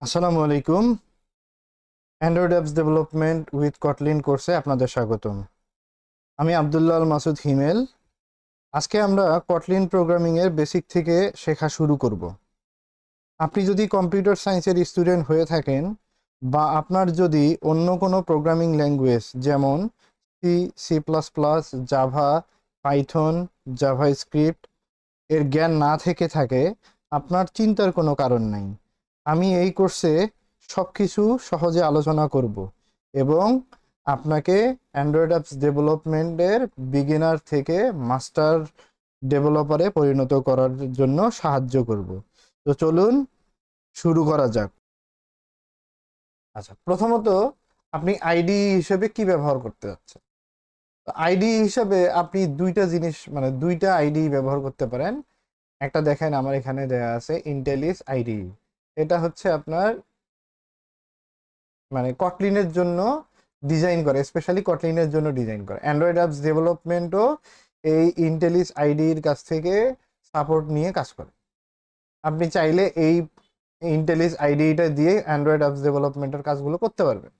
আসসালামু আলাইকুম। Android apps development with Kotlin কোর্সে আপনাদের স্বাগতম। আমি আব্দুল্লাহ আল মাসুদ হিমেল। আজকে আমরা কটলিন প্রোগ্রামিংয়ের বেসিক থেকে শেখা শুরু করব। আপনি যদি কম্পিউটার সায়েন্সের স্টুডেন্ট হয়ে থাকেন বা আপনার যদি অন্য কোনো প্রোগ্রামিং ল্যাঙ্গুয়েজ যেমন C, C plus plus, Java, Python, JavaScript এর জ্ঞান না থেকে থাকে, আপনার চিন্তার কোনো কারণ নাই। আমি এই কোর্সে সব কিছু সহজে আলোচনা করব এবং আপনাকে অ্যান্ড্রয়েড অ্যাপস ডেভেলপমেন্টের বিগিনার থেকে মাস্টার ডেভেলপারে পরিণত করার জন্য সাহায্য করব। তো চলুন শুরু করা যাক। আচ্ছা, প্রথমত আপনি আইডি হিসেবে কি ব্যবহার করতে যাচ্ছেন? আইডি হিসেবে আপনি দুইটা জিনিস মানে দুইটা আইডি ব্যবহার করতে পারেন। একটা দেখেন আমার এখানে দেয়া আছে ইন্টেলিস আইডি। এটা হচ্ছে আপনার মানে কটলিনের জন্য ডিজাইন করে, স্পেশালি কটলিনের জন্য ডিজাইন করে। অ্যান্ড্রয়েড অ্যাপস ডেভেলপমেন্টও এই ইন্টেলিস আইডির কাছ থেকে সাপোর্ট নিয়ে কাজ করে। আপনি চাইলে এই ইন্টেলিস আইডিটা দিয়ে অ্যান্ড্রয়েড অ্যাপস ডেভেলপমেন্টের কাজগুলো করতে পারবেন।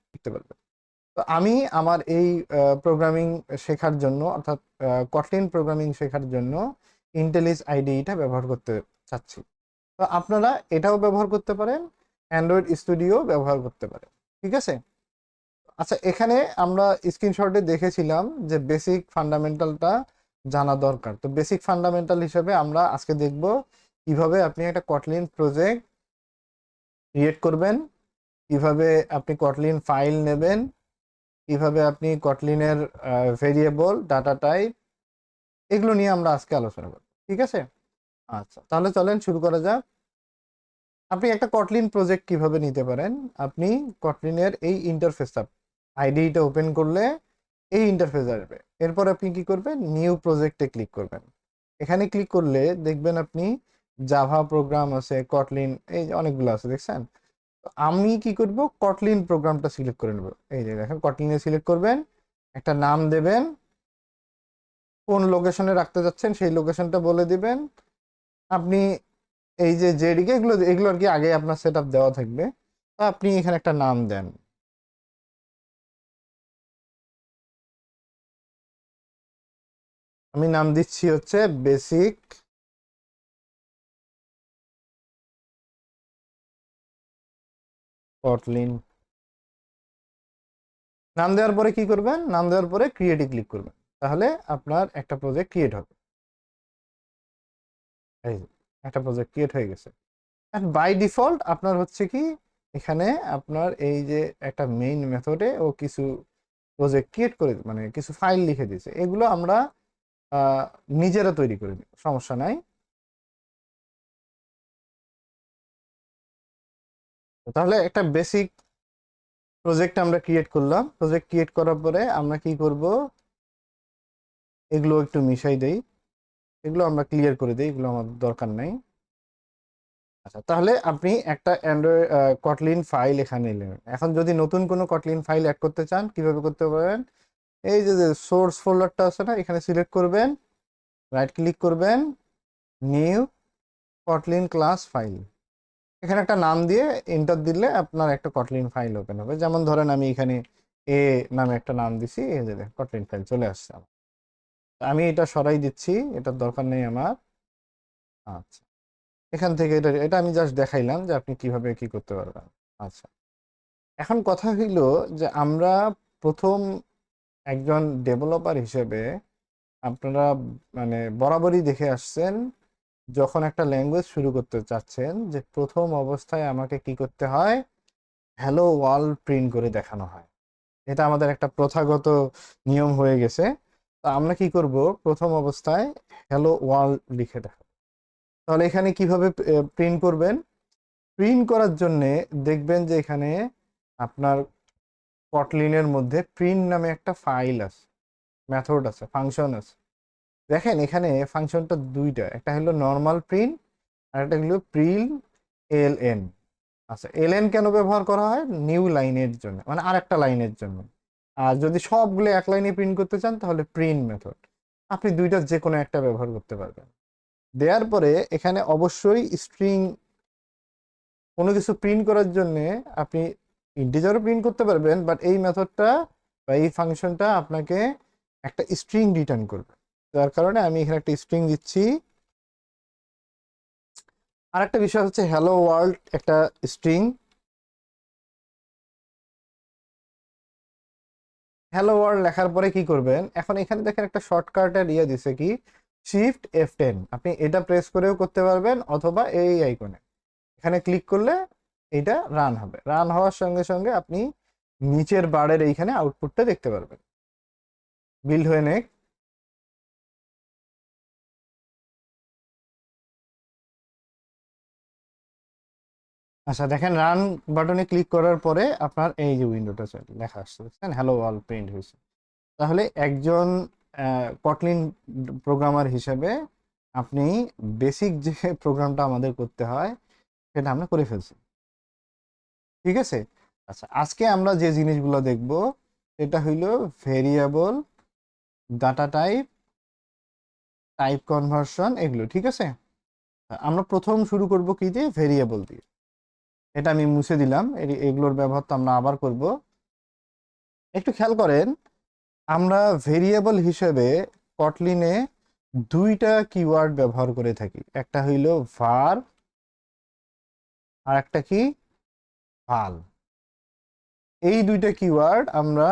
তো আমি আমার এই প্রোগ্রামিং শেখার জন্য, অর্থাৎ কটলিন প্রোগ্রামিং শেখার জন্য ইন্টেলিস আইডিটা ব্যবহার করতে চাচ্ছি। তো আপনারা এটাও ব্যবহার করতে পারেন, অ্যান্ড্রয়েড স্টুডিও ব্যবহার করতে পারেন। ঠিক আছে? আচ্ছা, এখানে আমরা স্ক্রিনশটে দেখেছিলাম যে বেসিক ফান্ডামেন্টালটা জানা দরকার। তো বেসিক ফান্ডামেন্টাল হিসেবে আমরা আজকে দেখব কিভাবে আপনি একটা কটলিন প্রজেক্ট ক্রিয়েট করবেন, কিভাবে আপনি কটলিন ফাইল নেবেন, কিভাবে আপনি কটলিনের ভেরিয়েবল, ডাটা টাইপ, এগুলো নিয়ে আমরা আজকে আলোচনা করব। ঠিক আছে? আচ্ছা, তাহলে চলেন শুরু করা যাক। আপনি একটা কটলিন প্রজেক্ট কিভাবে নিতে পারেন? আপনি কটলিনের এই ইন্টারফেসটা, আইডিটা ওপেন করলে এই ইন্টারফেস আসবে। এরপর আপনি কি করবেন? নিউ প্রজেক্টে ক্লিক করবেন। এখানে ক্লিক করলে দেখবেন আপনি জাভা প্রোগ্রাম আছে, কটলিন, এই যে অনেকগুলো আছে, দেখছেন? তো আমি কি করব? কটলিন প্রোগ্রামটা সিলেক্ট করে নেব। এই যে দেখেন, কটলিনে সিলেক্ট করবেন, একটা নাম দেবেন, কোন লোকেশনে রাখতে যাচ্ছেন সেই লোকেশনটা বলে দিবেন। আপনি এই যে জেডিকে, এগুলো এগুলো আর কি আগে আপনার সেট আপ দেওয়া থাকবে। তো আপনি এখানে একটা নাম দেন। আমি নাম দিচ্ছি হচ্ছে বেসিক কটলিন। নাম দেওয়ার পরে কি করবেন? নাম দেওয়ার পরে ক্রিয়েটে ক্লিক করবেন। তাহলে আপনার একটা প্রজেক্ট ক্রিয়েট হবে। এই যে একটা প্রজেক্ট ক্রিয়েট হয়ে গেছে। এন্ড বাই ডিফল্ট আপনার হচ্ছে কি, এখানে আপনার এই যে একটা মেইন মেথডে ও কিছু প্রজেক্ট ক্রিয়েট করে, মানে কিছু ফাইল লিখে দিয়েছে। এগুলো আমরা নিজেরা তৈরি করে নিব, সমস্যা নাই। তাহলে একটা বেসিক প্রজেক্ট আমরা ক্রিয়েট করলাম। প্রজেক্ট ক্রিয়েট করার পরে আমরা কি করব? এগুলো একটু মিশাই দেই, এগুলো আমরা ক্লিয়ার করে দিই, এগুলো আমার দরকার নাই। আচ্ছা, তাহলে আপনি একটা অ্যান্ড্রয়েড কটলিন ফাইল এখানে নেবেন। এখন যদি নতুন কোনো কটলিন ফাইল অ্যাড করতে চান, কিভাবে করতে পারেন? এই যে যে সোর্স ফোল্ডারটা আছে না, এখানে সিলেক্ট করবেন, রাইট ক্লিক করবেন, নিউ কটলিন ক্লাস ফাইল, এখানে একটা নাম দিয়ে এন্টার দিলে আপনার একটা কটলিন ফাইল ওপেন হবে। যেমন ধরেন আমি এখানে এ নামে একটা নাম দিছি, এই যে কটলিন ফাইল চলে আসছে আমার। আমি এটা সরাই দিচ্ছি, এটার দরকার নেই আমার। আচ্ছা, এখান থেকে এটা এটা আমি জাস্ট দেখাইলাম যে আপনি কিভাবে কি করতে পারবেন। আচ্ছা, এখন কথা হইল যে আমরা প্রথম একজন ডেভেলপার হিসেবে আপনারা মানে বরাবরই দেখে আসছেন, যখন একটা ল্যাঙ্গুয়েজ শুরু করতে চাচ্ছেন, যে প্রথম অবস্থায় আমাকে কি করতে হয়? হ্যালো ওয়ার্ল্ড প্রিন্ট করে দেখানো হয়। এটা আমাদের একটা প্রথাগত নিয়ম হয়ে গেছে। তো আমরা কি করব? প্রথম অবস্থায় হ্যালো ওয়ার্ল্ড লিখে দেখা। তাহলে এখানে কিভাবে প্রিন্ট করবেন? প্রিন্ট করার জন্যে দেখবেন যে এখানে আপনার কটলিনের মধ্যে প্রিন্ট নামে একটা ফাইল আছে, মেথড আছে, ফাংশন আছে। দেখেন এখানে ফাংশনটা দুইটা, একটা হলো নর্মাল প্রিন্ট আর একটা হলো প্রিন্ট এলএন। আচ্ছা, এলএন কেন ব্যবহার করা হয়? নিউ লাইনের জন্য, মানে আর একটা লাইনের জন্য। আর যদি সবগুলো এক লাইনে প্রিন্ট করতে চান তাহলে প্রিন্ট মেথড। আপনি দুইটার যে কোনো একটা ব্যবহার করতে পারবেন। দেওয়ার পরে এখানে অবশ্যই স্ট্রিং কোনো কিছু প্রিন্ট করার জন্য আপনি ইন্টিজারও প্রিন্ট করতে পারবেন, বাট এই মেথডটা বা এই ফাংশনটা আপনাকে একটা স্ট্রিং রিটার্ন করবে। যার কারণে আমি এখানে একটা স্ট্রিং দিচ্ছি। আর একটা বিষয় হচ্ছে হ্যালো ওয়ার্ল্ড একটা স্ট্রিং। হ্যালো ওয়ার্ল্ড লেখার পরে কি করবেন, এখন এখানে দেখেন একটা শর্টকাটের ইয়ে দিছে কি, শিফট F10। আপনি এটা প্রেস করেও করতে পারবেন, অথবা এই আইকনে এখানে ক্লিক করলে এটা রান হবে। রান হওয়ার সঙ্গে সঙ্গে আপনি নিচের বারের এইখানে আউটপুটটা দেখতে পারবেন বিল্ড হয়ে নেক। আচ্ছা দেখেন, রান বাটনে ক্লিক করার পরে আপনার এই যে উইন্ডোটা লেখা আসছে, দেখছেন হ্যালো ওয়ার্ল্ড প্রিন্ট হয়েছে। তাহলে একজন কটলিন প্রোগ্রামার হিসেবে আপনি বেসিক যে প্রোগ্রামটা আমাদের করতে হয় সেটা আমরা করে ফেলছি। ঠিক আছে। আচ্ছা, আজকে আমরা যে জিনিসগুলো দেখব সেটা হইল variable, data type, type conversion, এগুলো। ঠিক আছে। আমরা প্রথম শুরু করব কি দিয়ে, ভেরিয়েবল দিয়ে। এটা আমি মুছে দিলাম, এগুলোর ব্যবহার তো আমরা আবার করব। একটু খেয়াল করেন, আমরা ভেরিয়েবল হিসেবে কটলিনে দুইটা কিওয়ার্ড ব্যবহার করে থাকি। একটা হইল var, আর একটা কি val। এই দুইটা কিওয়ার্ড আমরা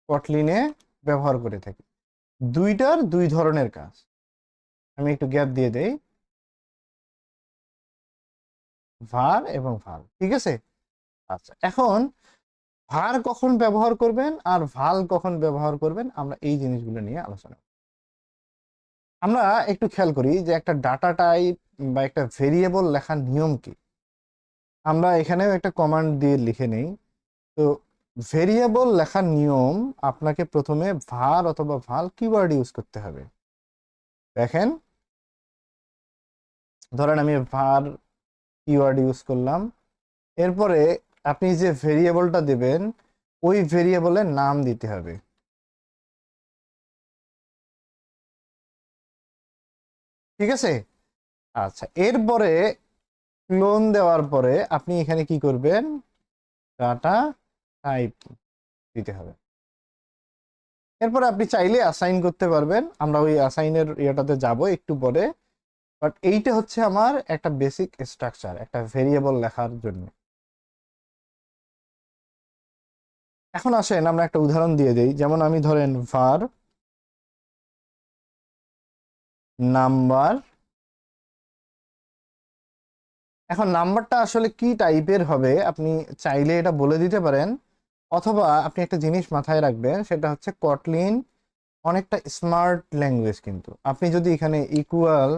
কটলিনে ব্যবহার করে থাকি। দুইটার দুই ধরনের কাজ। আমি একটু গ্যাপ দিয়ে দেই, var এবং val। ঠিক আছে। আচ্ছা, এখন var কখন ব্যবহার করবেন আর val কখন ব্যবহার করবেন, আমরা এই জিনিসগুলো নিয়ে আলোচনা। আমরা একটু খেয়াল করি যে একটা ডাটা টাইপ বা একটা ভেরিয়েবল লেখার নিয়ম কি। আমরা এখানেও একটা কমান্ড দিয়ে লিখে নেই। তো ভেরিয়েবল লেখার নিয়ম, আপনাকে প্রথমে var অথবা val কিওয়ার্ড ইউজ করতে হবে। দেখেন, ধরেন আমি var কিওয়ার্ড ইউজ করলাম, এরপরে আপনি যে ভেরিয়েবলটা দেবেন ওই ভেরিয়েবলের নাম দিতে হবে। ঠিক আছে। আচ্ছা, এরপরে ক্লোন দেওয়ার পরে আপনি এখানে কি করবেন, ডাটা টাইপ দিতে হবে। এরপরে আপনি চাইলে অ্যাসাইন করতে পারবেন, আমরা ওই অ্যাসাইনের ইয়েটাতে যাব একটু পরে। বাট এইটা হচ্ছে আমার একটা বেসিক স্ট্রাকচার একটা ভেরিয়েবল লেখার জন্য। এখন আসেন আমরা একটা উদাহরণ দিয়ে দেই। যেমন আমি ধরেন var নাম্বার। এখন নাম্বারটা আসলে কি টাইপের হবে আপনি চাইলে এটা বলে দিতে পারেন, অথবা আপনি একটা জিনিস মাথায় রাখবেন, সেটা হচ্ছে কটলিন অনেকটা স্মার্ট ল্যাঙ্গুয়েজ। কিন্তু আপনি যদি এখানে ইকুয়াল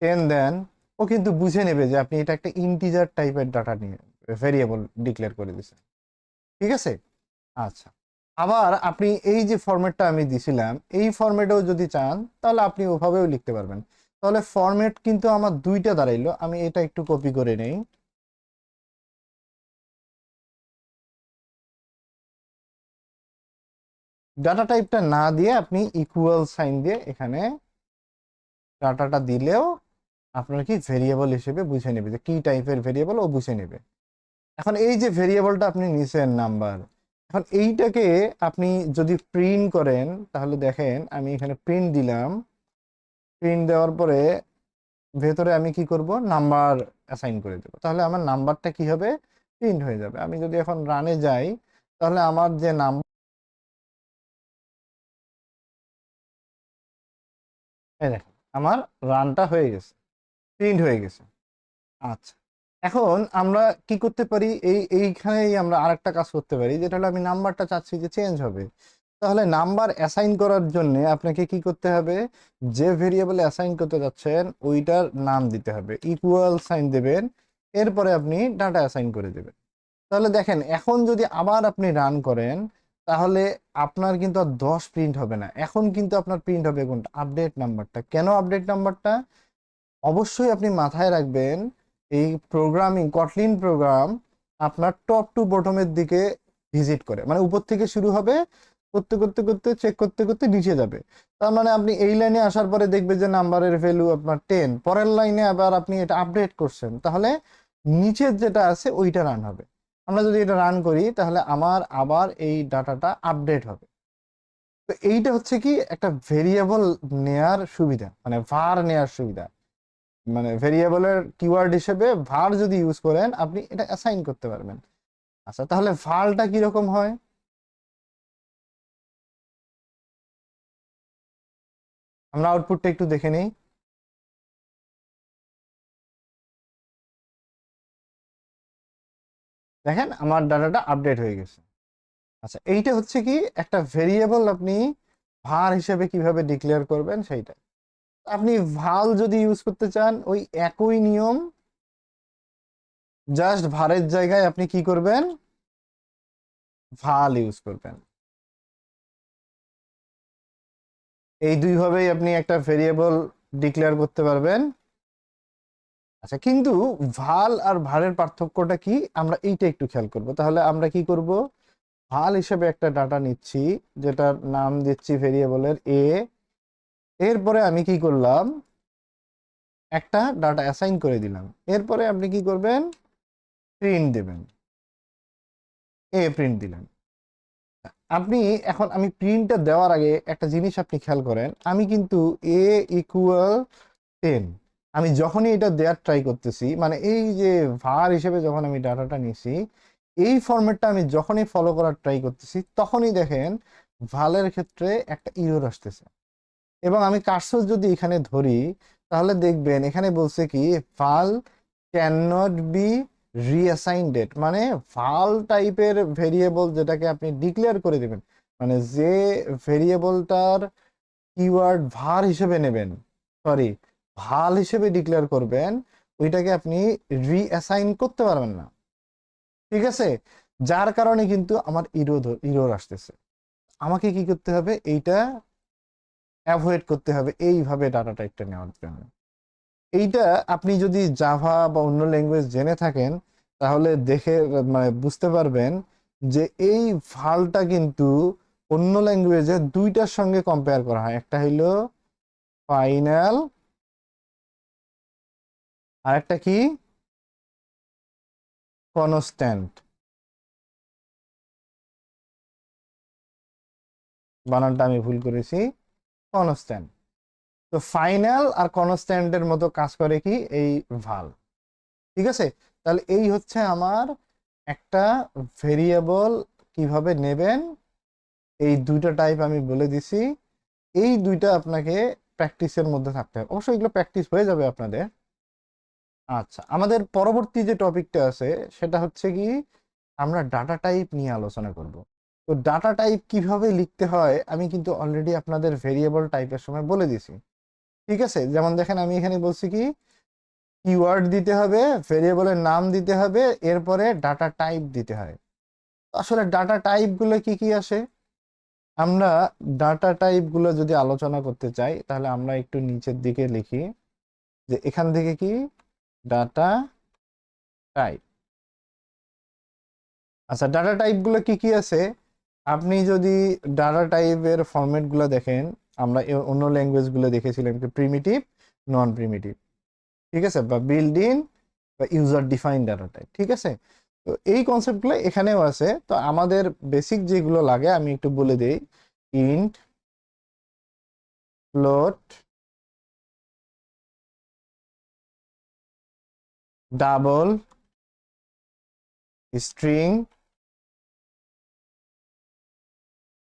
10 দেন, ও কিন্তু বুঝে নেবে যে আপনি এটা একটা ইন্টিজার টাইপের ডাটা নিয়ে ভেরিয়েবল ডিক্লেয়ার করে দিয়েছেন। ঠিক আছে। আচ্ছা, আবার আপনি এই যে ফরম্যাটটা আমি দিছিলাম এই ফরম্যাটেও যদি চান তাহলে আপনি ওভাবেও লিখতে পারবেন। তাহলে ফরম্যাট কিন্তু আমার দুইটা দাঁড়াইলো। আমি এটা একটু কপি করে নেই। ডাটা টাইপটা না দিয়ে আপনি ইকুয়াল সাইন দিয়ে এখানে ডাটাটা দিলেও আপনার কি ভেরিয়েবল হিসেবে বুঝে নেবে যে কি টাইপের ভেরিয়েবল, ও বুঝে নেবে। এখন এই যে ভেরিয়েবলটা আপনি নিছেন নাম্বার, এখন এইটাকে আপনি যদি প্রিন্ট করেন তাহলে দেখেন আমি এখানে প্রিন্ট দিলাম। প্রিন্ট দেওয়ার পরে ভেতরে আমি কি করব, নাম্বার অ্যাসাইন করে দেবো। তাহলে আমার নাম্বারটা কি হবে, প্রিন্ট হয়ে যাবে। আমি যদি এখন রানে যাই তাহলে আমার যে নাম্বার, এই দেখেন আমার রানটা হয়ে গেছে, প্রিন্ট হয়ে গেছে। আচ্ছা, এখন আমরা কি করতে পারি, এইখানেই আমরা আরেকটা কাজ করতে পারি, যেটা হলো আমি নাম্বারটা চাচ্ছি যে চেঞ্জ হবে। তাহলে নাম্বার অ্যাসাইন করার জন্য আপনাকে কি করতে হবে, যে ভেরিয়েবলে অ্যাসাইন করতে যাচ্ছেন ওইটার নাম দিতে হবে, ইকুয়াল সাইন দেবেন, এরপরে আপনি ডাটা অ্যাসাইন করে দেবেন। তাহলে দেখেন, এখন যদি আবার আপনি রান করেন তাহলে আপনার কিন্তু আর 10 প্রিন্ট হবে না। এখন কিন্তু আপনার প্রিন্ট হবে কোনটা, আপডেট নাম্বারটা। কেন আপডেট নাম্বারটা, অবশ্যই আপনি মাথায় রাখবেন এই প্রোগ্রামিং কটলিন প্রোগ্রাম আপনার টপ টু বটমের দিকে ভিজিট করে, মানে উপর থেকে শুরু হবে, করতে করতে করতে চেক করতে করতে নিচে যাবে। তার মানে আপনি এই লাইনে আসার পরে দেখবে যে নাম্বারের ভ্যালু আপনার 10, পরের লাইনে আবার আপনি এটা আপডেট করছেন, তাহলে নিচের যেটা আছে ওইটা রান হবে। আমরা যদি এটা রান করি তাহলে আমার আবার এই ডাটাটা আপডেট হবে। তো এইটা হচ্ছে কি একটা ভেরিয়েবল নেয়ার সুবিধা, মানে var নেয়ার সুবিধা। মানে ভেরিয়েবলের কিওয়ার্ড হিসেবে var যদি ইউজ করেন আপনি এটা অ্যাসাইন করতে পারবেন। আচ্ছা, তাহলে ভালটা কিরকম হয়? আমরা আউটপুটটা একটু দেখে নেই। দেখেন আমার ডাটাটা আপডেট হয়ে গেছে। আচ্ছা, এইটা হচ্ছে কি একটা ভেরিয়েবল আপনি var হিসেবে কিভাবে ডিক্লেয়ার করবেন সেইটা। আপনি ভাল যদি ইউজ করতে চান ওই একই নিয়ম, জাস্ট ভারের জায়গায় আপনি কি করবেন, ভাল ইউজ করবেন। এই দুইভাবেই আপনি একটা ভেরিয়েবল ডিক্লেয়ার করতে পারবেন। আচ্ছা, কিন্তু ভাল আর ভারের পার্থক্যটা কি আমরা এইটা একটু খেয়াল করব। তাহলে আমরা কি করব, ভাল হিসেবে একটা ডাটা নিচ্ছি, যেটার নাম দিচ্ছি ভেরিয়েবলের এ। এরপরে আমি কি করলাম, একটা ডাটা অ্যাসাইন করে দিলাম। এরপরে আপনি কি করবেন, প্রিন্ট দেবেন, এ প্রিন্ট দিলেন। আপনি এখন আমি প্রিন্টটা দেওয়ার আগে একটা জিনিস আপনি খেয়াল করেন, আমি কিন্তু এ ইকুয়াল 10 আমি যখনই এটা দেওয়ার ট্রাই করতেছি, মানে এই যে var হিসেবে যখন আমি ডাটাটা নিছি, এই ফরম্যাটটা আমি যখনই ফলো করার ট্রাই করতেছি তখনই দেখেন ভালের ক্ষেত্রে একটা ইরর আসতেছে। এবং আমি কার্সর যদি এখানে ধরি তাহলে দেখবেন এখানে বলছে কি ভাল ক্যান নট বি রিঅ্যাসাইন্ডেড, মানে ভাল টাইপের ভেরিয়েবল যেটাকে আপনি ডিক্লেয়ার করে দেবেন, মানে যে ভেরিয়েবলটার কিওয়ার্ড var হিসেবে নেবেন, সরি ভাল হিসেবে ডিক্লেয়ার করবেন, ওইটাকে আপনি রিঅ্যাসাইন করতে পারবেন না। ঠিক আছে, যার কারণে কিন্তু আমার ইরর আসতেছে। আমাকে কি করতে হবে, এইটা অ্যাভয়েড করতে হবে এইভাবে ডাটা টাইপটা নেওয়ার জন্য। এইটা আপনি যদি জাভা বা অন্য ল্যাঙ্গুয়েজ জেনে থাকেন তাহলে দেখে মানে বুঝতে পারবেন যে এই ভালটা কিন্তু অন্য ল্যাঙ্গুয়েজে দুইটার সঙ্গে কম্পেয়ার করা হয়, একটা হইলো ফাইনাল আর একটা কি কনস্ট্যান্ট। বানানটা আমি ভুল করেছি, কনস্ট্যান্ট। তো ফাইনাল আর কনস্ট্যান্টের মতো কাজ করে কি এই ভাল। ঠিক আছে, তাহলে এই হচ্ছে আমার একটা ভেরিয়েবল কিভাবে নেবেন, এই দুইটা টাইপ আমি বলে দিছি। এই দুইটা আপনাকে প্র্যাকটিসের মধ্যে থাকতে হবে, অবশ্যই এগুলো প্র্যাকটিস হয়ে যাবে আপনাদের। আচ্ছা, আমাদের পরবর্তী যে টপিকটা আছে সেটা হচ্ছে কি আমরা ডাটা টাইপ নিয়ে আলোচনা করব। তো ডাটা টাইপ কিভাবে লিখতে হয় আমি কিন্তু অলরেডি আপনাদের ভেরিয়েবল টাইপের সময় বলে দিছি। ঠিক আছে, যেমন দেখেন আমি এখানে বলছি কি কিওয়ার্ড দিতে হবে, ভেরিয়েবলের নাম দিতে হবে, এরপরে ডাটা টাইপ দিতে হয়। আসলে ডাটা টাইপ গুলো কি কি আসে, আমরা ডাটা টাইপ গুলো যদি আলোচনা করতে চাই তাহলে আমরা একটু নিচের দিকে লিখি যে এখান থেকে কি ডাটা টাইপ। আচ্ছা, ডাটা টাইপ গুলো কি কি আছে, আপনি যদি ডাটা টাইপের ফরম্যাট গুলো দেখেন, আমরা অন্য ল্যাঙ্গুয়েজ গুলো দেখেছিলাম কি প্রিমিটিভ, নন প্রিমিটিভ, ঠিক আছে, বা বিল্ড ইন বা ইউজার ডিফাইন ডাটা টাইপ। ঠিক আছে, তো এই কনসেপ্টগুলো এখানেও আছে। তো আমাদের বেসিক যেগুলো লাগে আমি একটু বলে দেই, int, float, double, string,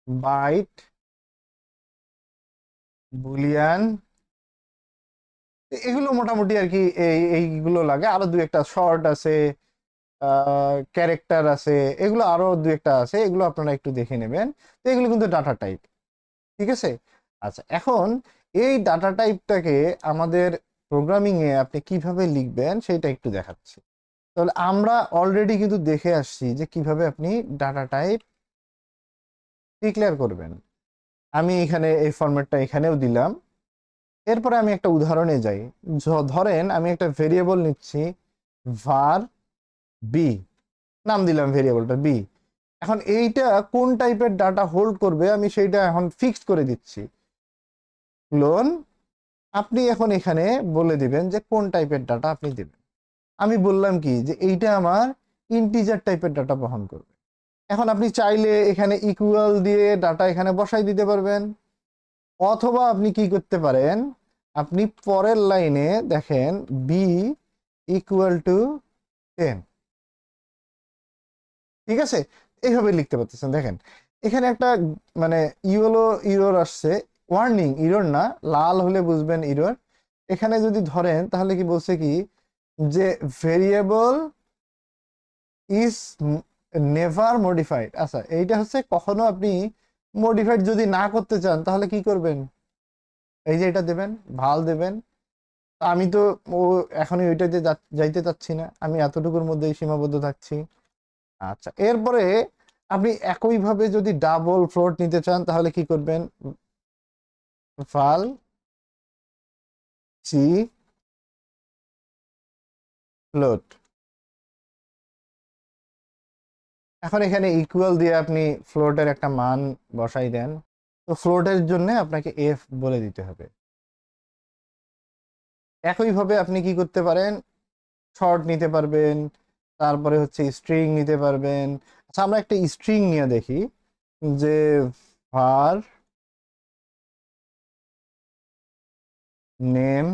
byte, boolean, এগুলো মোটামুটি আর কি এইগুলো লাগে। আরো দুই একটা শর্ট আছে, ক্যারেক্টার আছে, এগুলো আরো দুই একটা আছে, এগুলো আপনারা একটু দেখে নেবেন। তো এগুলো কিন্তু ডাটা টাইপ। ঠিক আছে, আচ্ছা এখন এই ডাটা টাইপটাকে আমাদের প্রোগ্রামিং এ আপনি কিভাবে লিখবেন সেটা একটু দেখাচ্ছি। তাহলে আমরা অলরেডি কিন্তু দেখে আসছি যে কিভাবে আপনি ডাটা টাইপ ডিক্লেয়ার করবেন। আমি এখানে এই ফরম্যাটটা এখানেও দিলাম। এরপরে আমি একটা উদাহরণে যাই। ধরেন আমি একটা ভেরিয়েবল নিচ্ছি var বি, নাম দিলাম ভেরিয়েবলটা বি। এখন এইটা কোন টাইপের ডাটা হোল্ড করবে আমি সেইটা এখন ফিক্সড করে দিচ্ছি। ক্লোন, আপনি এখন এখানে বলে দিবেন যে কোন টাইপের ডাটা আপনি দিবেন। আমি বললাম কি যে এইটা আমার ইন্টিজার টাইপের ডাটা বহন করবে। এখন আপনি চাইলে এখানে ইকুয়াল দিয়ে ডাটা এখানে বসাই দিতে পারবেন, অথবা আপনি কি করতে পারেন, আপনি পরের লাইনে দেখেন বি ইকুয়াল টু 10, ঠিক আছে, এইভাবে লিখতে পারতেছেন। দেখেন এখানে একটা মানে ইয়েলো ইরর আসছে, ওয়ার্নিং ইরর না, লাল হলে বুঝবেন ইরর। এখানে যদি ধরেন তাহলে কি বলছে কি যে ভেরিয়েবল ইজ নেভার মডিফাইড। আচ্ছা, এইটা হচ্ছে কখনো আপনি মডিফাইড যদি না করতে চান তাহলে কি করবেন, এই যে এটা দেবেন, ভাল দেবেন। আমি তো ও এখনই ওইটাতে যাইতে চাচ্ছি না, আমি এতটুকুর মধ্যেই সীমাবদ্ধ থাকছি। আচ্ছা, এরপরে আপনি একইভাবে যদি ডাবল ফ্লোট নিতে চান তাহলে কি করবেন, ভাল সি ফ্লোট। এখন এখানে ইকুয়াল দিয়ে আপনি ফ্লোটের একটা মান বসাই দেন। তো ফ্লোটের জন্য আপনাকে এফ বলে দিতে হবে। একইভাবে আপনি কি করতে পারেন, শর্ট নিতে পারবেন, তারপরে হচ্ছে স্ট্রিং নিতে পারবেন। আচ্ছা, আমরা একটা স্ট্রিং নিয়ে দেখি যে var নেম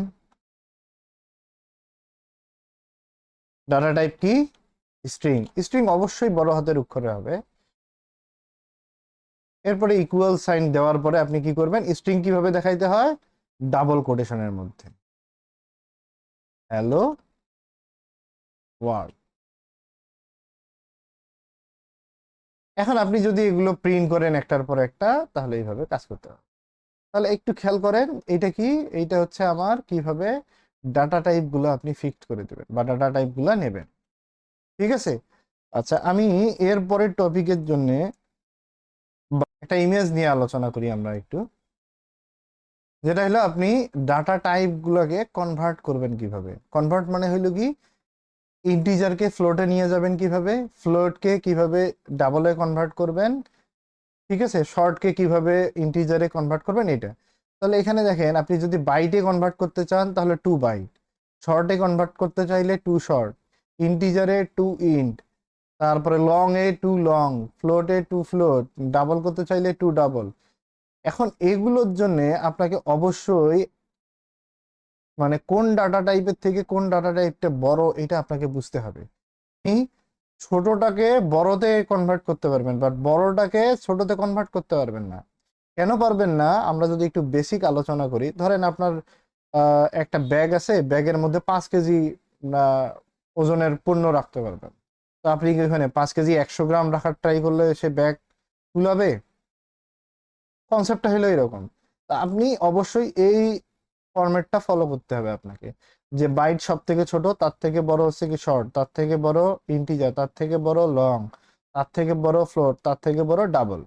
ডাটা টাইপ কি স্ট্রিং। স্ট্রিং অবশ্যই বড় হাতের অক্ষরে হবে। এরপরে ইকুয়াল সাইন দেওয়ার পরে আপনি কি করবেন, স্ট্রিং কিভাবে দেখাইতে হয়, ডাবল কোটেশনের মধ্যে হ্যালো ওয়ার্ল্ড। এখন আপনি যদি এগুলো প্রিন্ট করেন একটার পর একটা তাহলে এইভাবে কাজ করতে হবে। তাহলে একটু খেয়াল করেন এটা কি, এইটা হচ্ছে আমার কিভাবে ডাটা টাইপ গুলো আপনি ফিক্সড করে দেবেন বা ডাটা টাইপ গুলো নেবেন, ঠিক আছে। আচ্ছা, আমি এর পরের টপিকের জন্য একটা ইমেজ নিয়ে আলোচনা করি আমরা একটু, যেটা হলো আপনি ডাটা টাইপ গুলোকে কনভার্ট করবেন কিভাবে। কনভার্ট মানে হইলো কি, ইন্টিজারকে ফ্লোটে নিয়ে যাবেন কিভাবে, ফ্লোটকে কিভাবে ডাবলে কনভার্ট করবেন, ঠিক আছে, শর্টকে কিভাবে ইন্টিজারে কনভার্ট করবেন এটা। তাহলে এখানে দেখেন আপনি যদি বাইটে কনভার্ট করতে চান তাহলে 2 বাইট, শর্টে কনভার্ট করতে চাইলে 2 শর্ট, ইন্টিজারে 2 ইন্ট, তারপরে লং এ 2 লং, ফ্লোটে 2 ফ্লোট, ডাবল করতে চাইলে 2 ডাবল। এখন এগুলোর জন্য আপনাকে অবশ্যই মানে কোন ডাটা টাইপের থেকে কোন ডাটা টাইপটা বড় এটা আপনাকে বুঝতে হবে। আপনি ছোটটাকে বড়তে কনভার্ট করতে পারবেন বাট বড়টাকে ছোটতে কনভার্ট করতে পারবেন না। কেন পারবেন না, আমরা যদি একটু বেসিক আলোচনা করি। ধরেন আপনার একটা ব্যাগ আছে, ব্যাগের মধ্যে 5 কেজি ওজনের পণ্য রাখতে পারবেন। তো আপনি কি ওখানে 5 কেজি 100 গ্রাম রাখার ট্রাই করলে সে ব্যাগ কুলাবে? কনসেপ্টটা হলো এরকম। তা আপনি অবশ্যই এই ফরম্যাটটা ফলো করতে হবে আপনাকে, যে বাইট সব থেকে ছোট, তার থেকে বড় হচ্ছে কি শর্ট, তার থেকে বড় ইন্টিজার, তার থেকে বড় লং, তার থেকে বড় ফ্লোট, তার থেকে বড় ডাবল,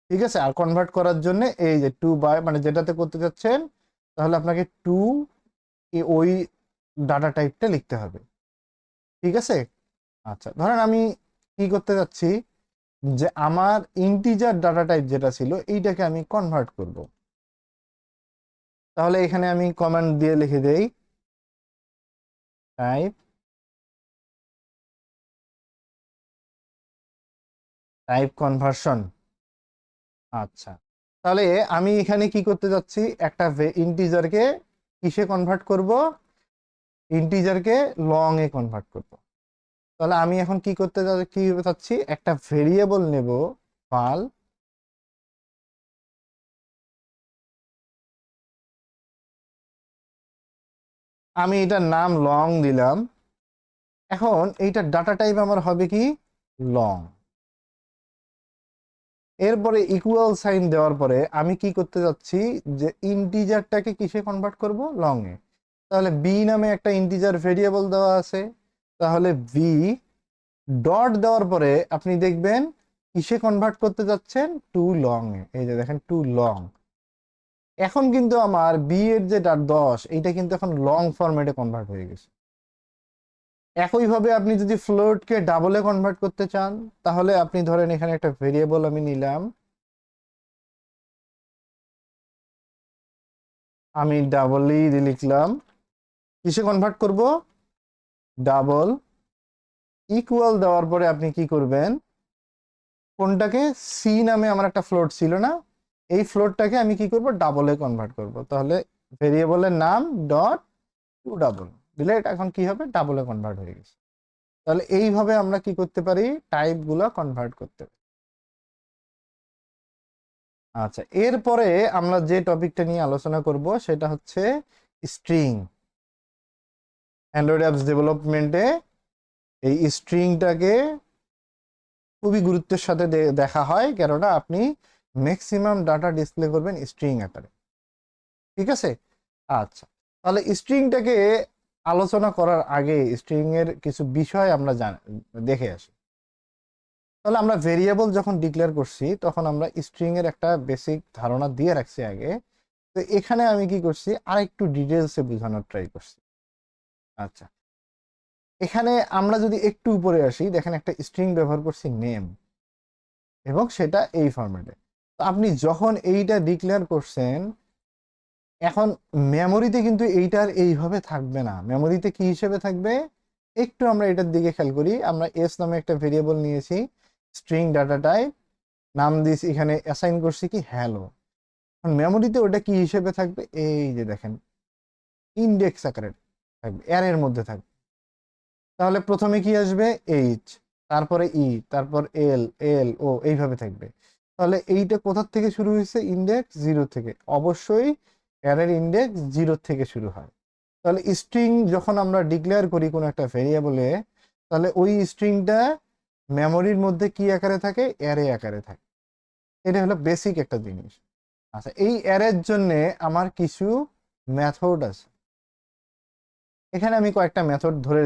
ঠিক আছে। আর কনভার্ট করার জন্য এই যে 2 বাই মানে যেটাতে করতে চাচ্ছেন তাহলে আপনাকে 2 ওই ডাটা টাইপটা লিখতে হবে, ঠিক আছে। আচ্ছা, ধরেন আমি কি করতে যাচ্ছি যে আমার ইন্টিজার ডাটা টাইপ যেটা ছিল এইটাকে আমি কনভার্ট করব। তাহলে এখানে আমি কমান্ড দিয়ে লিখে দেই টাইপ টাইপ কনভার্সন। আচ্ছা, তাহলে আমি এখানে কি করতে যাচ্ছি, একটা ইন্টিজারকে কিসে কনভার্ট করব, ইন্টিজারকে লং এ কনভার্ট করব। তাহলে আমি এখন কি চাচ্ছি, একটা ভেরিয়েবল নেব val, আমি এটার নাম লং দিলাম। এখন এইটার ডাটা টাইপ আমার হবে কি লং। এরপরে ইকুয়াল সাইন দেওয়ার পরে আমি কি করতে যাচ্ছি যে ইন্টিজারটাকে কিসে কনভার্ট করব, লং এ। তাহলে বি নামে একটা ইন্টিজার ভেরিয়েবল দেওয়া আছে, তাহলে ভি ডট দেওয়ার পরে আপনি দেখবেন কিসে কনভার্ট করতে যাচ্ছেন, 2 লং এ। এই যে দেখেন 2 লং। এখন কিন্তু আমার বি এর যে 10 এইটা কিন্তু এখন লং ফরম্যাটে কনভার্ট হয়ে গেছে। একইভাবে আপনি যদি ফ্লোটকে ডাবলে কনভার্ট করতে চান তাহলে আপনি ধরেন এখানে একটা ভেরিয়েবল আমি নিলাম, আমি ডাবলই লিখলাম, কিসে কনভার্ট করব, ডাবল ইকুয়াল দেওয়ার পরে আপনি কি করবেন, কোনটাকে সি নামে আমার একটা ফ্লোট ছিল না, এই ফ্লোটটাকে আমি কি করব, ডাবলে কনভার্ট করব। তাহলে ভেরিয়েবলের নাম ডট টু ডাবল দিলে এটা এখন কি হবে, ডাবলে কনভার্ট হয়ে গেছে। তাহলে এইভাবে আমরা কি করতে পারি, টাইপ গুলো কনভার্ট করতে পারি। আচ্ছা, এরপরে আমরা যে টপিকটা নিয়ে আলোচনা করব সেটা হচ্ছে স্ট্রিং। অ্যান্ড্রয়েড অ্যাপস ডেভেলপমেন্টে এই স্ট্রিংটাকে খুবই গুরুত্বের সাথে দেখা হয়, কেননা আপনি ম্যাক্সিমাম ডাটা ডিসপ্লে করবেন স্ট্রিং আকারে। ঠিক আছে। আচ্ছা, তাহলে স্ট্রিংটাকে আলোচনা করার আগে স্ট্রিং এর কিছু বিষয় আমরা দেখে আসি। তাহলে আমরা ভেরিয়েবল যখন ডিক্লেয়ার করছি তখন আমরা স্ট্রিং এর একটা বেসিক ধারণা দিয়ে রাখছি আগে। তো এখানে আমি কি করছি, আর একটু ডিটেলসে বোঝানোর ট্রাই করছি। আচ্ছা, এখানে আমরা যদি একটু উপরে আসি, দেখেন একটা স্ট্রিং ব্যবহার করছি নেম, এবং সেটা এই ফরম্যাটে। তো আপনি যখন এইটা ডিক্লেয়ার করছেন, এখন মেমোরিতে কিন্তু এইটার এইভাবে থাকবে না। মেমোরিতে কি হিসেবে থাকবে, একটু আমরা এটার দিকে খেয়াল করি। আমরা এস নামে একটা ভেরিয়েবল নিয়েছি, স্ট্রিং ডাটা টাইপ, নাম দিয়েছি, এখানে অ্যাসাইন করছি কি হ্যালো। এখন মেমোরিতে ওটা কি হিসেবে থাকবে, এই যে দেখেন ইন্ডেক্স আকারে থাকবে, অ্যারের মধ্যে থাকবে। তাহলে প্রথমে কি আসবে, এইচ, তারপরে ই, তারপর এল, এল ও, এইভাবে থাকবে। তাহলে এইটা কোথার থেকে শুরু হয়েছে, ইন্ডেক্স 0 থেকে। অবশ্যই অ্যারের ইন্ডেক্স 0 থেকে শুরু হয়। তাহলে স্ট্রিং যখন আমরা ডিক্লেয়ার করি কোনো একটা ভেরিয়েবলে, তাহলে ওই স্ট্রিংটা মেমোরির মধ্যে কি আকারে থাকে, অ্যারে আকারে থাকে। এটা হলো বেসিক একটা জিনিস। আচ্ছা, এই অ্যারের জন্য আমার কিছু মেথড আছে। এখানে আমি কয়েকটা মেথড ধরে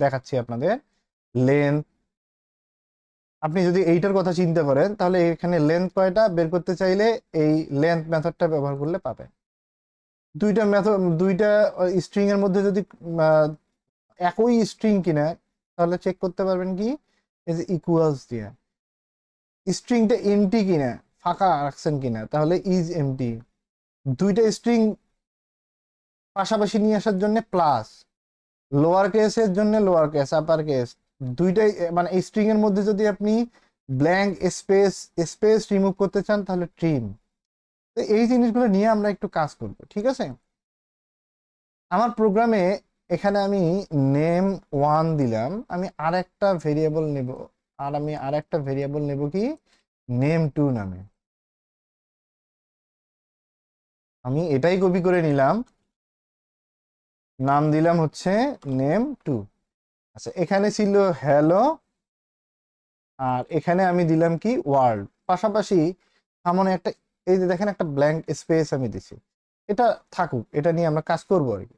দেখাচ্ছি আপনাদের। লেন্থ, আপনি যদি এইটার কথা চিন্তা করেন তাহলে এখানে লেন্থ কয়টা বের করতে চাইলে এই লেন্থ মেথডটা ব্যবহার করলে পাবেন। দুইটা মেথড, দুইটা স্ট্রিং এর মধ্যে যদি একই স্ট্রিং কিনা, তাহলে চেক করতে পারবেন কি, এই যে ইকুয়ালস দিয়ে। স্ট্রিংটা এমটি কিনা, ফাঁকা রাখছেন কিনা, তাহলে ইজ এমটি। দুইটা স্ট্রিং পাশাপাশি নিয়ে আসার জন্য প্লাস, লোয়ার কেসের জন্য লোয়ার কেস, আপার কেস, দুইটাই। মানে এই স্ট্রিং এর মধ্যে যদি আপনি ব্ল্যাঙ্ক স্পেস স্পেস রিমুভ করতে চান তাহলে ট্রিম। তো এই জিনিসগুলো নিয়ে আমরা একটু কাজ করব, ঠিক আছে। আমার প্রোগ্রামে এখানে আমি নেম 1 দিলাম, আমি আরেকটা ভেরিয়েবল নেব, আর আমি আরেকটা ভেরিয়েবল নেব কি, নেম 2 নামে। আমি এটাই কপি করে নিলাম, নাম দিলাম হচ্ছে নেম 2। আচ্ছা, এখানে ছিল হ্যালো, আর এখানে আমি দিলাম কি, ওয়ার্ল্ড। পাশাপাশি সামনে একটা, এই যে দেখেন একটা ব্ল্যাঙ্ক স্পেস আমি দিছি, এটা থাকুক, এটা নিয়ে আমরা কাজ করবো আর কি।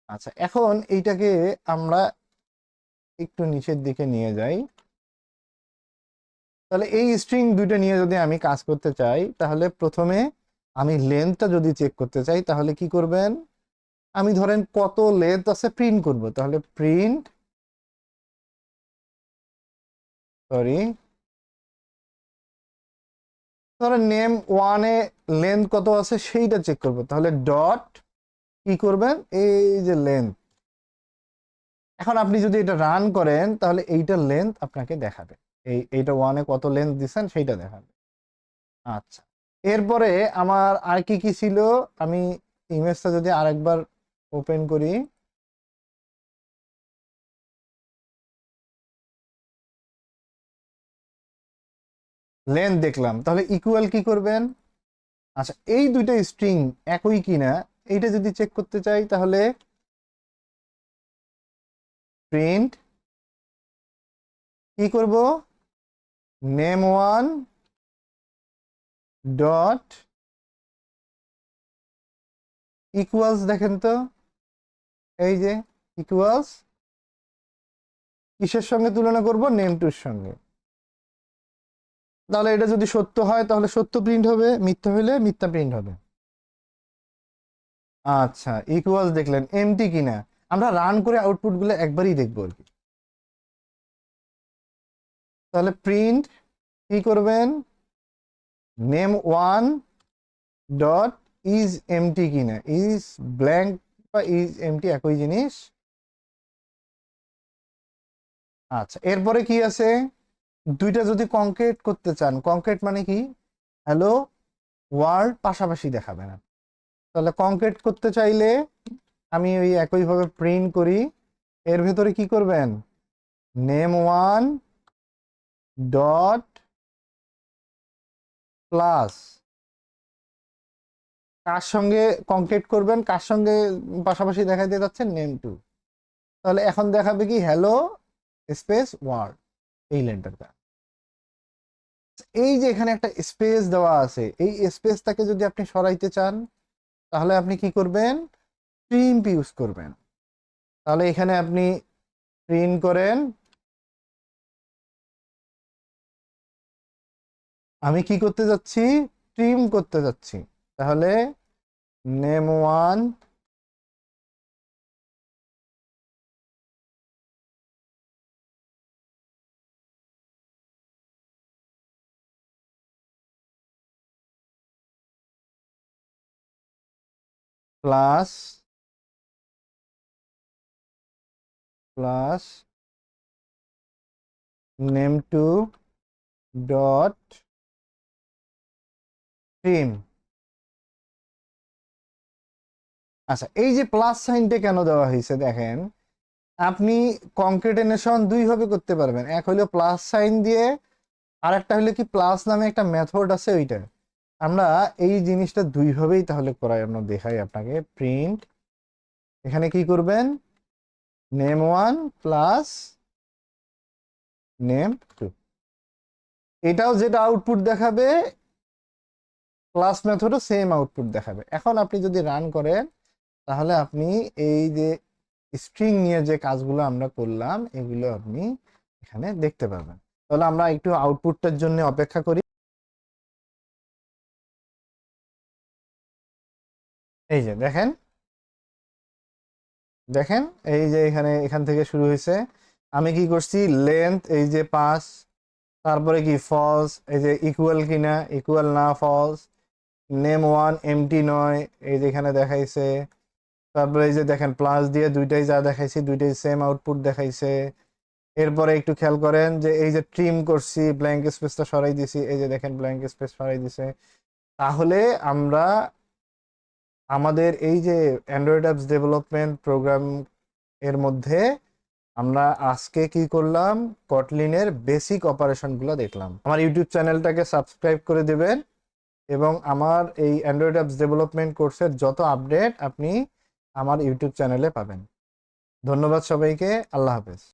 আচ্ছা, এখন এইটাকে আমরা একটু নিচের দিকে নিয়ে যাই। তাহলে এই স্ট্রিং দুইটা নিয়ে যদি আমি কাজ করতে চাই, তাহলে প্রথমে আমি লেন্থটা যদি চেক করতে চাই, তাহলে কি করবেন, আমি ধরেন কত লেন্থ আছে প্রিন্ট করব। তাহলে প্রিন্ট, সরি, ধরেন নেম 1 এ লেন্থ কত আছে সেইটা চেক করব। তাহলে ডট কি করবেন, এই যে লেন্থ। এখন আপনি যদি এটা রান করেন তাহলে এইটার লেন্থ আপনাকে দেখাবে, এইটা 1 এ কত লেন্থ দিচ্ছেন সেইটা দেখাবে। আচ্ছা, এরপরে আমার আর কি কি ছিল, আমি ইমেজটা যদি আরেকবার ওপেন করি, লেন্থ দেখলাম। তাহলে ইকুয়াল কি করবেন, আচ্ছা এই দুইটা স্ট্রিং একই কিনা এইটা যদি চেক করতে চাই, তাহলে প্রিন্ট কি করব, নেম 1 ডট ইকুয়ালস, দেখেন তো এই যে ইকুয়ালস, কিসের সঙ্গে তুলনা করব, নেম 2 সঙ্গে। তাহলে এটা যদি সত্য হয় তাহলে সত্য প্রিন্ট হবে, মিথ্যা হলে মিথ্যা প্রিন্ট হবে। আচ্ছা, ইকুয়ালস দেখলেন, এমটি কিনা। আমরা রান করে আউটপুট গুলো একবারই দেখবো আর কি। তাহলে প্রিন্ট কি করবেন, নেম 1 ডট ইজ এমটি কিনা, ইজ ব্ল্যাঙ্ক বা ইজ এমটি একই জিনিস, আচ্ছা, এরপরে কি আছে, দুইটা যদি কংক্রিট করতে চান, কংক্রিট মানে কি, হ্যালো ওয়ার্ল্ড পাশাপাশি দেখাবে না। তাহলে কংক্রিট করতে চাইলে আমি ওই একইভাবে প্রিন্ট করি, এর ভেতরে কি করবেন, নেম ওয়ান ডট প্লাস, কার সঙ্গে কংক্রিট করবেন, কার সঙ্গে পাশাপাশি দেখাইতে যাচ্ছেন, নেম টু। তাহলে এখন দেখাবে কি, হ্যালো স্পেস ওয়ার্ল্ড, এই লেনটার। এই যে এখানে একটা স্পেস দেওয়া আছে, এই স্পেসটাকে যদি আপনি সরাইতে চান তাহলে আপনি কি করবেন, ট্রিম ইউজ করবেন। তাহলে এখানে আপনি প্রিন্ট করেন, আমি কি করতে যাচ্ছি, ট্রিম করতে যাচ্ছি। তাহলে name one plus plus name two dot trim. আচ্ছা, এই যে প্লাস সাইনটা কেন দেওয়া হয়েছে দেখেন, আপনি কনকেটেনেশন দুই ভাবে করতে পারবেন, এক হলো প্লাস সাইন দিয়ে, আর একটা হলো কি প্লাস নামে একটা মেথড আছে ওইটা। আমরা এই জিনিসটা দুই ভাবেই তাহলে করাই, আমরা দেখাই আপনাকে। প্রিন্ট, এখানে কি করবেন, name one plus name two, এটাও যেটা আউটপুট দেখাবে প্লাস মেথডও সেম আউটপুট দেখাবে। এখন আপনি যদি রান করেন তাহলে আপনি এই যে স্ট্রিং নিয়ে যে কাজগুলো আমরা করলাম এগুলো আপনি এখানে দেখতে পাবেন। তাহলে আমরা একটু আউটপুটটার জন্য অপেক্ষা করি। এই যে দেখেন, দেখেন এই যে এখান থেকে শুরু হয়েছে, আমি কি করছি, লেন্থ এই যে 5, তারপরে কি ফলস, এই যে ইকুয়াল কিনা, ইকুয়াল না, ফলস, নেম ওয়ান এমটি নয়, এই যে এখানে দেখাইছে। তারপরে এই যে দেখেন প্লাস দিয়ে দুইটাই যা দেখাইছি দুইটাই সেম আউটপুট দেখাইছে। এরপরে একটু খেয়াল করেন যে এই যে ট্রিম করছি, ব্ল্যাঙ্ক স্পেসটা সরাই দিছি, এই যে দেখেন ব্ল্যাঙ্ক স্পেস সরাই দিছে। তাহলে আমরা আমাদের এই যে অ্যান্ড্রয়েড অ্যাপস ডেভেলপমেন্ট প্রোগ্রাম এর মধ্যে আমরা আজকে কি করলাম, কটলিনের বেসিক অপারেশনগুলো দেখলাম। আমার ইউটিউব চ্যানেলটাকে সাবস্ক্রাইব করে দেবেন এবং আমার এই অ্যান্ড্রয়েড অ্যাপস ডেভেলপমেন্ট কোর্সের যত আপডেট আপনি আমার ইউটিউব চ্যানেলে পাবেন। ধন্যবাদ সবাইকে, আল্লাহ হাফেজ।